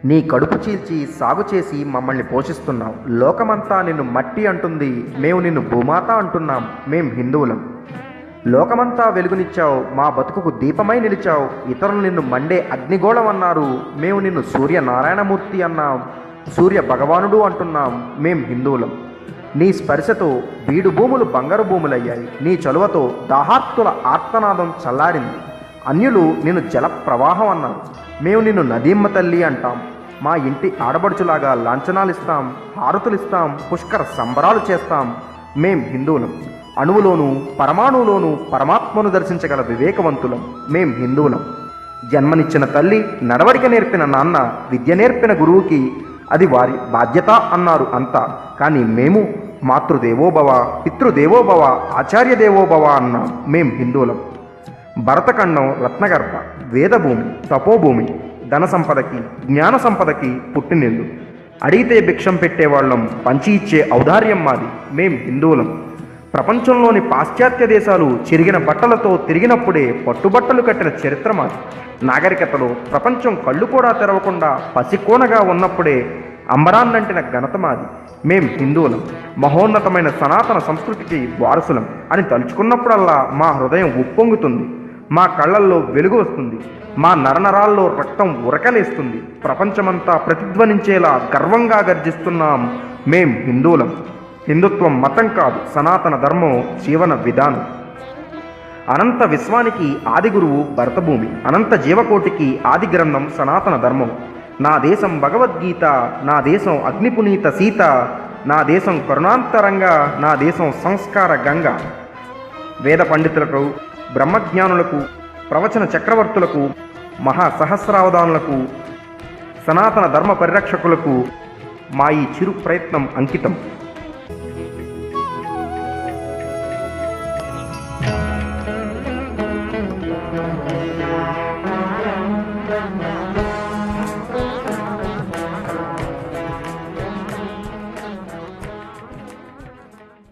నీ కడుపు చీల్చి సాగు చేసి మమ్మల్ని పోషిస్తున్నావు. లోకమంతా నిన్ను మట్టి అంటుంది, మేము నిన్ను భూమాత అంటున్నాం. మేం హిందువులం. లోకమంతా వెలుగునిచ్చావు, మా బతుకుకు దీపమై నిలిచావు. ఇతరులు నిన్ను మండే అగ్నిగోళం అన్నారు, మేము నిన్ను సూర్యనారాయణమూర్తి అన్నాం. సూర్య భగవానుడు అంటున్నాం. మేం హిందువులం. నీ స్పర్శతో బీడు భూములు బంగారు భూములయ్యాయి. నీ చలువతో దాహార్తుల ఆర్తనాదం చల్లారింది. అన్యులు నిన్ను జల ప్రవాహం అన్నారు, మేము నిన్ను నదీమ్మ తల్లి అంటాం. మా ఇంటి ఆడబడుచులాగా లాంఛనాలిస్తాం, హారతులిస్తాం, పుష్కర సంబరాలు చేస్తాం. మేం హిందువులం. అణువులోనూ పరమాణువులోనూ పరమాత్మను దర్శించగల వివేకవంతులం. మేం హిందువులం. జన్మనిచ్చిన తల్లి, నడవడిక నేర్పిన నాన్న, విద్య నేర్పిన గురువుకి అది వారి బాధ్యత అన్నారు అంతా. కానీ మేము మాతృదేవోభవ, పితృదేవోభవ, ఆచార్యదేవోభవ అన్నాం. మేం హిందువులం. భరతఖండం రత్నగర్భ, వేదభూమి, తపోభూమి, ధన సంపదకి, జ్ఞాన సంపదకి పుట్టినిల్లు. అడిగితే భిక్షం పెట్టేవాళ్ళం, పంచి ఇచ్చే ఔదార్యం మాది. మేం హిందువులం. ప్రపంచంలోని పాశ్చాత్య దేశాలు చిరిగిన బట్టలతో తిరిగినప్పుడే పట్టుబట్టలు కట్టిన చరిత్ర మాది. నాగరికతలో ప్రపంచం కళ్ళు కూడా తెరవకుండా పసికోనగా ఉన్నప్పుడే అంబరాన్నంటిన ఘనత మాది. మేం హిందువులం. మహోన్నతమైన సనాతన సంస్కృతికి వారసులం అని తలుచుకున్నప్పుడల్లా మా హృదయం ఉప్పొంగుతుంది, మా కళ్ళల్లో వెలుగు వస్తుంది, మా నరనరాల్లో రక్తం ఉరకలేస్తుంది. ప్రపంచమంతా ప్రతిధ్వనించేలా గర్వంగా గర్జిస్తున్నాం. మేం హిందువులం. హిందుత్వం మతం కాదు, సనాతన ధర్మం జీవన విధానం. అనంత విశ్వానికి ఆది గురువు భరతభూమి, అనంత జీవకోటికి ఆది గ్రంథం సనాతన ధర్మం. నా దేశం భగవద్గీత, నా దేశం అగ్నిపునీత సీత, నా దేశం కరుణాంతరంగా, నా దేశం సంస్కార గంగ. వేద పండితులకు, బ్రహ్మజ్ఞానులకు, ప్రవచన చక్రవర్తులకు, మహాసహస్రావధానులకు, సనాతన ధర్మ పరిరక్షకులకు మా ఈ చిరు ప్రయత్నం అంకితం.